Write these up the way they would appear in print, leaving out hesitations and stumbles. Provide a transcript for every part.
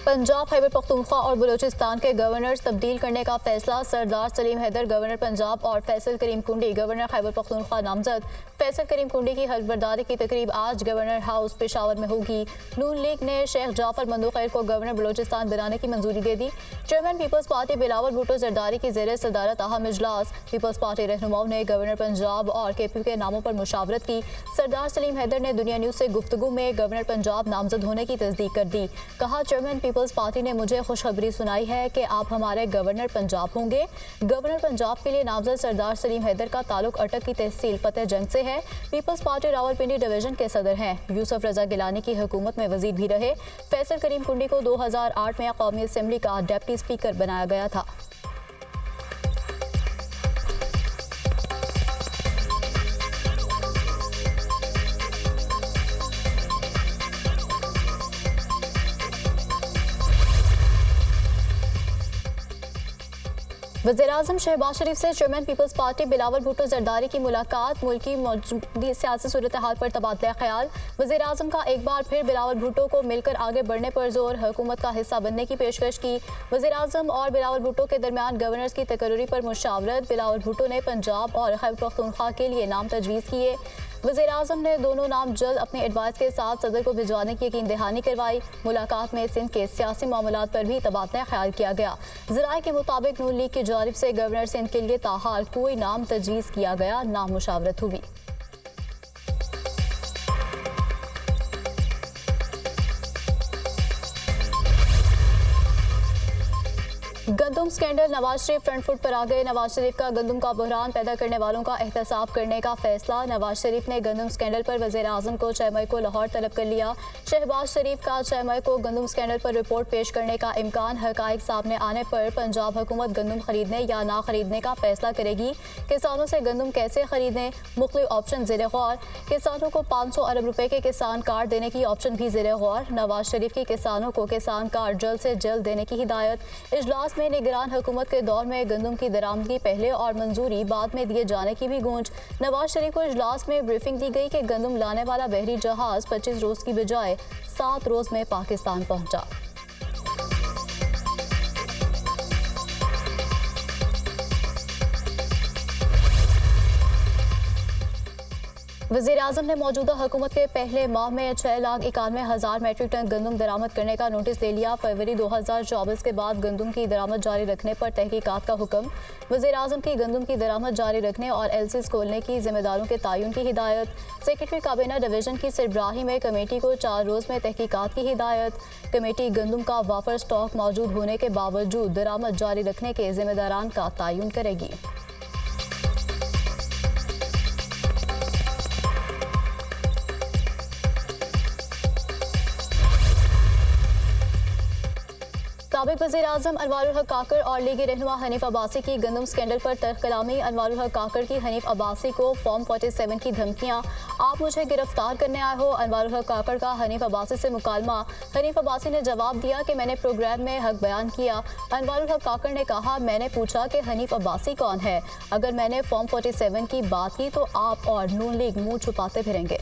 पंजाब, खैबर पख्तूनख्वा और बलूचिस्तान के गवर्नर्स तब्दील करने का फैसला। सरदार सलीम हैदर गवर्नर पंजाब और फैसल करीम कुंडी गवर्नर खैबर पख्तूनख्वा नामजद। फैसल करीम कुंडी की हल्फबरदारी की तकरीब आज गवर्नर हाउस पेशावर में होगी। नून लीग ने शेख जाफर मंदोखैर को गवर्नर बलूचिस्तान बनाने की मंजूरी दे दी। Chairman peoples party Bilawal Bhutto Zardari की ज़ेर सदारत अहम इजलास। पीपल्स पार्टी रहनुमाओं ने गवर्नर पंजाब और KPU के नामों पर मुशावरत की। सरदार सलीम हैदर ने दुनिया न्यूज़ से गुफ्तगू में गवर्नर पंजाब नामजद होने की तस्दीक कर दी। कहा, चेयरमैन पीपल्स पार्टी ने मुझे खुशखबरी सुनाई है कि आप हमारे गवर्नर पंजाब होंगे। गवर्नर पंजाब के लिए नामजद सरदार सलीम हैदर का ताल्लुक अटक की तहसील फतेह जंग से है। पीपल्स पार्टी रावलपिंडी डिवीजन के सदर हैं। यूसुफ रजा गिलानी की हुकूमत में वजीर भी रहे। फैसल करीम कुंडी को 2008 में कौमी असेंबली का डिप्टी स्पीकर बनाया गया था। वज़ीर-ए-आज़म शहबाज शरीफ से chairman peoples party Bilawal Bhutto Zardari की मुलाकात। मुल्की मौजूदा सियासी सूरत हाल पर तबादला ख्याल। वज़ीर-ए-आज़म का एक बार फिर बिलावल भुट्टो को मिलकर आगे बढ़ने पर जोर। हुकूमत का हिस्सा बनने की पेशकश की। वज़ीर-ए-आज़म और बिलावल भुट्टो के दरमियान गवर्नर्स की तकर्री पर मुशावरत। बिलावल भुट्टो ने पंजाब और खैबर पख्तूनख्वा के लिए नाम तजवीज़ किए। वज़ीर-ए-आज़म ने दोनों नाम जल्द अपने एडवाइस के साथ सदर को भिजवाने की यकीन दहानी करवाई। मुलाकात में सिंध के सियासी मामलात पर भी तबादला ख्याल किया गया। ज़राए के मुताबिक नून लीग की जानिब से गवर्नर सिंध के लिए ताहाल कोई नाम तजवीज़ किया गया ना मुशावरत हुई। गंदम scandal, Nawaz Sharif front foot पर आ गए। नवाज शरीफ का गंदम का बहरान पैदा करने वालों का एहतसाब करने का फैसला। नवाज शरीफ ने गंदम स्कैंडल पर वज़ीर-ए-आज़म को 6 मई को लाहौर तलब कर लिया। शहबाज शरीफ का 6 मई को गंदम स्कैंडल पर रिपोर्ट पेश करने का इम्कान। हक़ाइक़ सामने आने पर पंजाब हुकूमत गंदम खरीदने या ना खरीदने का फैसला करेगी। किसानों से गंदम कैसे खरीदें, मुख्तलिफ ऑप्शन ज़ेर गौर। किसानों को 500 अरब रुपए के किसान कार्ड देने की ऑप्शन भी ज़ेर गौर। नवाज शरीफ की किसानों को किसान कार्ड जल्द से जल्द देने की हिदायत। इजलास में निगरान हुकूमत के दौर में गंदम की दरामदगी पहले और मंजूरी बाद में दिए जाने की भी गूंज। नवाज शरीफ को इजलास में ब्रीफिंग दी गई कि गंदम लाने वाला बहरी जहाज 25 रोज की बजाय 7 रोज में पाकिस्तान पहुंचा। वज़ीर-ए-आज़म ने मौजूदा हुकूमत के पहले माह में 6,91,000 मैट्रिक टन गंदम दरामद करने का नोटिस दे लिया। फरवरी 2024 के बाद गंदम की दरामद जारी रखने पर तहकीकात का हुक्म। वज़ीर-ए-आज़म की गंदम की दरामद जारी रखने और LCs खोलने की जिम्मेदारों के तयन की हिदायत। सेक्रेटरी काबीना डिवीजन की सरबराही में कमेटी को 4 रोज में तहकीकात की हिदायत। कमेटी गंदम का वाफर स्टॉक मौजूद होने के बावजूद दरामद जारी रखने के जिम्मेदारान का तयन करेगी। साबिक वज़ीर-ए-आज़म अनवारुल हक काकड़ और लीगी रहनुमा हनीफ अब्बासी की गंदम स्कैंडल पर तल्ख कलामी। अनवारुल हक काकड़ की हनीफ अब्बासी को फॉर्म 47 की धमकियां। आप मुझे गिरफ्तार करने आए हो। अनवारुल हक काकड़ का हनीफ अब्बासी से मुकालमा। हनीफ अब्बासी ने जवाब दिया कि मैंने प्रोग्राम में हक बयान किया। अनवारुल हक काकड़ ने कहा, मैंने पूछा कि हनीफ अब्बासी कौन है। अगर मैंने फॉर्म 47 की बात की तो आप और नून लीग मुंह छुपाते फिरेंगे।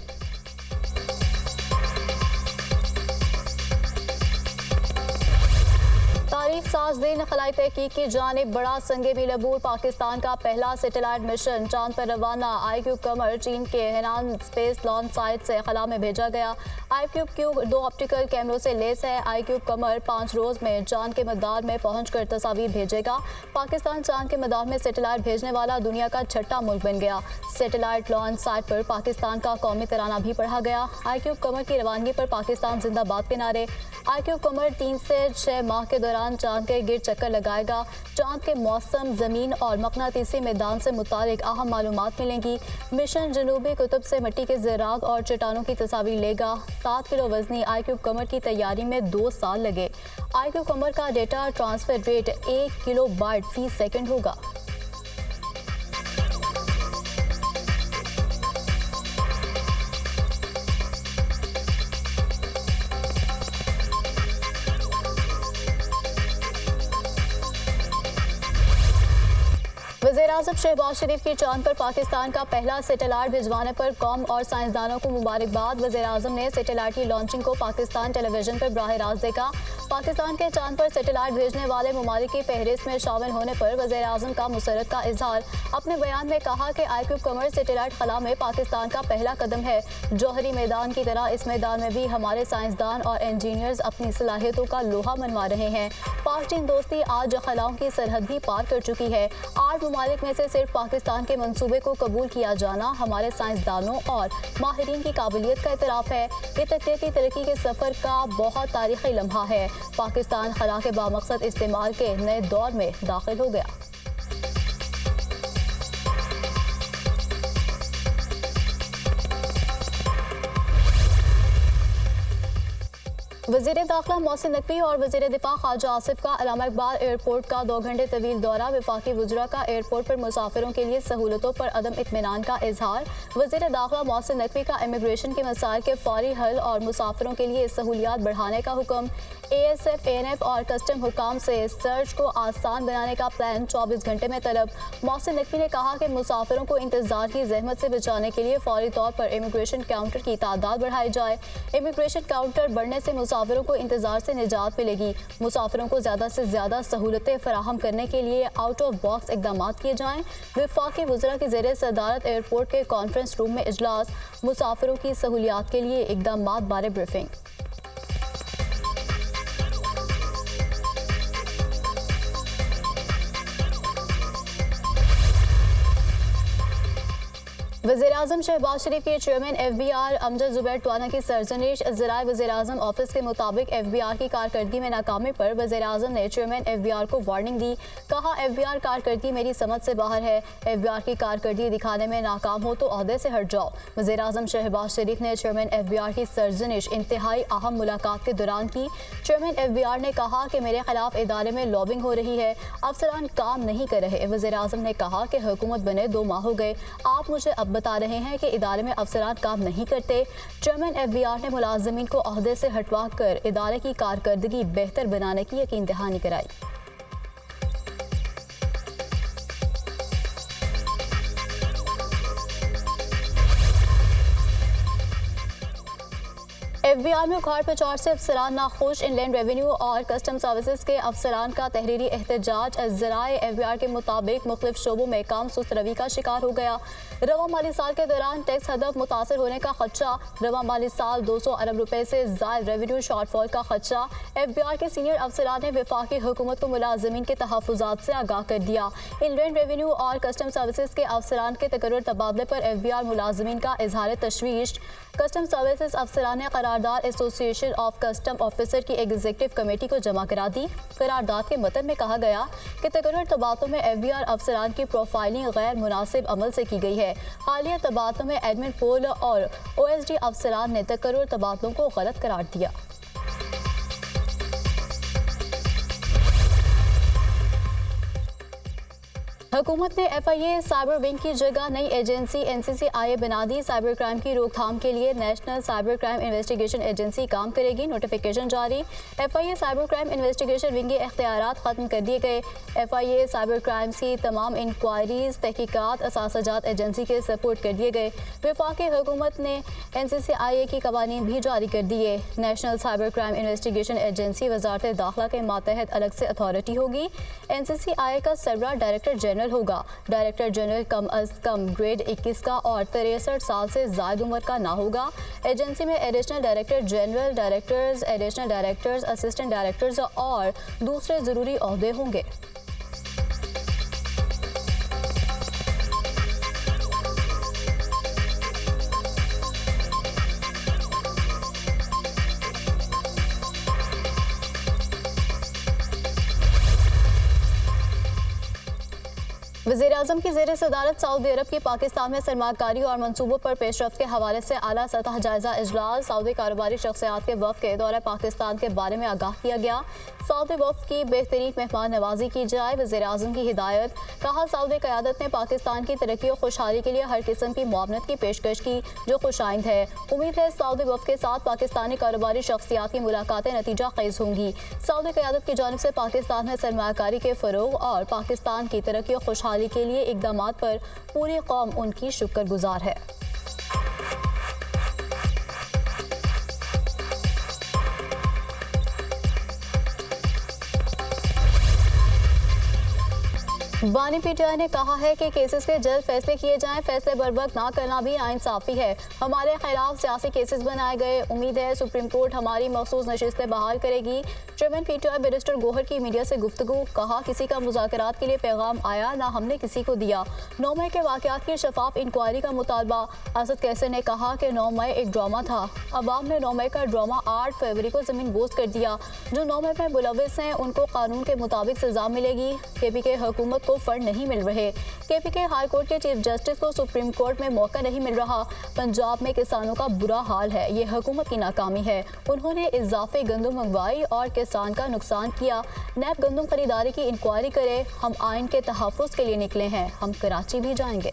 तारीख साज दिन खलाई तहकीक की जानिब बड़ा संगे बिलबूर। पाकिस्तान का पहला सैटेलाइट मिशन चांद पर रवाना। IQ कमर चीन के हेनान स्पेस लॉन्च साइट से खला में भेजा गया। IQ 2 ऑप्टिकल कैमरों से लेस है। IQ कमर 5 रोज में चांद के मदार में पहुंचकर तस्वीर भेजेगा। पाकिस्तान चांद के मदार में सैटेलाइट भेजने वाला दुनिया का 6ठा मुल्क बन गया। सैटेलाइट लॉन्च साइट पर पाकिस्तान का कौमी तराना भी पढ़ा गया। IQ कमर की रवानगी पर पाकिस्तान जिंदाबाद के नारे। IQ कमर 3 से 6 माह के दौरान चांद के गिर चक्कर लगाएगा। चांद के मौसम, जमीन और मकनातीसी मैदान से मुतालिक अहम मालूमात मिलेंगी। मिशन जनूबी कुतुब से मिट्टी के ज़रात और चट्टानों की तस्वीर लेगा। 7 किलो वजनी IQ कमर की तैयारी में 2 साल लगे। IQ कमर का डेटा ट्रांसफर रेट 1 किलोबाइट फी सेकंड होगा। वज़ीर-ए-आज़म शहबाज शरीफ की चांद पर पाकिस्तान का पहला सैटेलाइट भिजवाने पर कौम और साइंसदानों को मुबारकबाद। वज़ीर-ए-आज़म ने सैटेलाइट की लॉन्चिंग को पाकिस्तान टेलीविजन पर बराह रास्त देखा। पाकिस्तान के चांद पर सैटेलाइट भेजने वाले ममालिक की फहरिस्त में शामिल होने पर वज़ीर-ए-आज़म का मुसर्रत का इजहार। अपने बयान में कहा कि आईक्यूब कमर सैटेलाइट खला में पाकिस्तान का पहला कदम है। जौहरी मैदान की तरह इस मैदान में भी हमारे साइंसदान और इंजीनियर्स अपनी सलाहियतों का लोहा मनवा रहे हैं। पाक चीन दोस्ती आज खलाओं की सरहद भी पार कर चुकी है। 8 ममालिक में से सिर्फ पाकिस्तान के मंसूबे को कबूल किया जाना हमारे साइंसदानों और माहिरीन की काबिलियत का इतराफ़ है। ये तकनीकी तरक्की के सफ़र का बहुत तारीख़ी लम्हा है। पाकिस्तान खला के बामकसद इस्तेमाल के नए दौर में दाखिल हो गया। वज़ीर दाखिला मोहसिन नकवी और वज़ीर दिफा ख्वाजा आसिफ का अल्लामा इकबाल एयरपोर्ट का 2 घंटे तवील दौरा। वफाकी वज़रा का एयरपोर्ट पर मुसाफिरों के लिए सहूलतों पर अदम इत्मीनान का इजहार। वज़ीर दाखिला मोहसिन नकवी का इमिग्रेशन के मसाइल के फौरी हल और मुसाफिरों के लिए सहूलियात बढ़ाने का हुक्म। ASF, ANF और कस्टम हुकाम से सर्च को आसान बनाने का प्लान 24 घंटे में तलब। मोहसिन नकवी ने कहा कि मुसाफिरों को इंतजार की जहमत से बचाने के लिए फौरी तौर पर इमिग्रेशन काउंटर की तादाद बढ़ाई जाए। इमिग्रेशन काउंटर बढ़ने से मुसाफिरों को इंतजार से निजात मिलेगी। मुसाफिरों को ज़्यादा से ज़्यादा सहूलतें फराहम करने के लिए आउट ऑफ बॉक्स इकदाम किए जाएँ। वफाकी वज़रा की ज़ेरे सदारत एयरपोर्ट के कॉन्फ्रेंस रूम में इजलास। मुसाफिरों की सहूलियात के लिए इकदामात बारे ब्रीफिंग। वज़ीर-ए-आज़म शहबाज शरीफ के चेयरमैन FBR अमजद ज़ुबैर टवाना की सरजनिश। ज़राए वज़ीर-ए-आज़म ऑफिस के मुताबिक FBR की कारकर्दगी में नाकामी पर वज़ीर-ए-आज़म ने चेयरमैन FBR को वार्निंग दी। कहा, FBR कारकर्दगी मेरी समझ से बाहर है। FBR की कारकर्दगी दिखाने में नाकाम हो तो ओहदे से हट जाओ। वज़ीर-ए-आज़म शहबाज शरीफ ने चेयरमैन FBR की सरजनिश इंतहाई अहम मुलाकात के दौरान की। चेयरमैन FBR ने कहा कि मेरे खिलाफ इदारे में लॉबिंग हो रही है, अफसरान काम नहीं कर रहे। वज़ीर-ए-आज़म ने कहा कि हुकूमत बने 2 माह हो गए, आप मुझे अब बता रहे हैं कि इदारे में अफसरान काम नहीं करते। चेयरमैन FBR ने मुलाजिमीन को ओहदे से हटवा कर इदारे की कारकर्दगी बेहतर बनाने की यकीन दहानी कराई। FBR में उखाड़ पचाड़ से अफसरान नाखुश। इनलैंड रेवेन्यू और कस्टम सर्विसेज के अफसरान का तहरीरी एहतजाज। ज़राए FBR के मुताबिक मुख्तलिफ शोबों में काम सुस्त रवि का शिकार हो गया। रवा माली साल के दौरान टैक्स हदफ मुतासर होने का खदशा। रवा माली साल 200 अरब रुपए से ज़ायद रेवेन्यू शॉर्टफॉल का खदशा। FBR के सीनियर अफसरान ने वफाकी हुकूमत को मुलाजिमीन के तहफ़्फ़ुज़ात से आगाह कर दिया। इनलैंड रेवेन्यू और कस्टम सर्विसेज के अफसरान के तकर्रुर तबादले पर FBR मुलाजिमीन का इजहार तशवीश। कस्टम सर्विसेज अफसरान ने करारदाद एसोसिएशन ऑफ कस्टम ऑफिसर की एग्जीक्यूटिव कमेटी को जमा करा दी। करारदाद के मतन में कहा गया कि तकर्रुर तबादलों में FBR अफसरान की प्रोफाइलिंग गैर मुनासिब अमल से की गई है। हालिया तबादलों में एडमिन पोल और OSD अफसरान ने तकर्रुर तबादलों को गलत करार दिया। हुकूमत ने FIA साइबर विंग की जगह नई एजेंसी NCCIA बना दी। साइबर क्राइम की रोकथाम के लिए national cyber crime investigation agency काम करेगी। नोटिफिकेशन जारी। FIA cyber crime investigation wing के इख्तियारात खत्म कर दिए गए। FIA साइबर क्राइम की तमाम इंक्वायरीज तहकीकात असासजात एजेंसी के सपोर्ट कर दिए गए। वफाकी हुकूमत ने NCCIA की कवानीन भी जारी कर दिए। National cyber crime investigation agency वजारत दाखिला के मातहत अलग से अथॉरिटी होगी। NCCIA का सरबराह डायरेक्टर जनरल होगा। डायरेक्टर जनरल कम अज कम ग्रेड 21 का और 63 साल से ज़ायद उम्र का ना होगा। एजेंसी में additional director general, directors, additional directors, assistant directors और दूसरे ज़रूरी ओहदे होंगे। वज़ीर-ए-आज़म की ज़ेरे सदारत सऊदी अरब की पाकिस्तान में सरमाकारी और मनसूबों पर पेशरफ्त के हवाले से आला सतह जायजा इजलास। सऊदी कारोबारी शख्सियात के वफ़द के दौरे पाकिस्तान के बारे में आगाह किया गया। सऊदी वफ़द की बेहतरीन मेहमान नवाजी की जाए, वज़ीर-ए-आज़म की हिदायत। कहा, सऊदी क़यादत ने पाकिस्तान की तरक्की और खुशहाली के लिए हर किस्म की मुआवनत की पेशकश की जो खुशाइंद है। उम्मीद है सऊदी वफ़द के साथ पाकिस्तानी कारोबारी शख्सियात की मुलाकातें नतीजा खेज़ होंगी। सऊदी क़यादत की जानिब से पाकिस्तान में सरमाकारी के फ़रोग़ और पाकिस्तान की तरक्की और खुशहाली के लिए इक़दामात पर पूरी कौम उनकी शुक्रगुजार है। बानी पीटीआई ने कहा है कि केसेस के जल्द फैसले किए जाएं, फैसले बर वक्त ना करना भी नाइंसाफी है। हमारे खिलाफ सियासी केसेस बनाए गए, उम्मीद है सुप्रीम कोर्ट हमारी मखसूस नशिस्तें बहाल करेगी। चेयरमैन पीटीआई बैरिस्टर गोहर की मीडिया से गुफ्तगू, कहा किसी का मुज़ाकरात के लिए पैगाम आया, ना हमने किसी को दिया। 9 मई के वाक़यात की शफाफ इंक्वायरी का मुतालबा। असद कैसर ने कहा कि 9 मई एक ड्रामा था, अवाम ने 9 मई का ड्रामा 8 फरवरी को ज़मीन बोझ कर दिया। जो 9 मई में मुलविस हैं उनको कानून के मुताबिक सजा मिलेगी। केपीके हुकूमत को फंड नहीं मिल रहे। केपीके हाई कोर्ट के चीफ जस्टिस को सुप्रीम कोर्ट में मौका नहीं मिल रहा। पंजाब में किसानों का बुरा हाल है, ये हुकूमत की नाकामी है। उन्होंने इजाफे गंदम मंगवाई और किसान का नुकसान किया। नैब गंदम खरीदारी की इंक्वायरी करे। हम आइन के तहफ़्फ़ुज़ के लिए निकले हैं, हम कराची भी जाएंगे।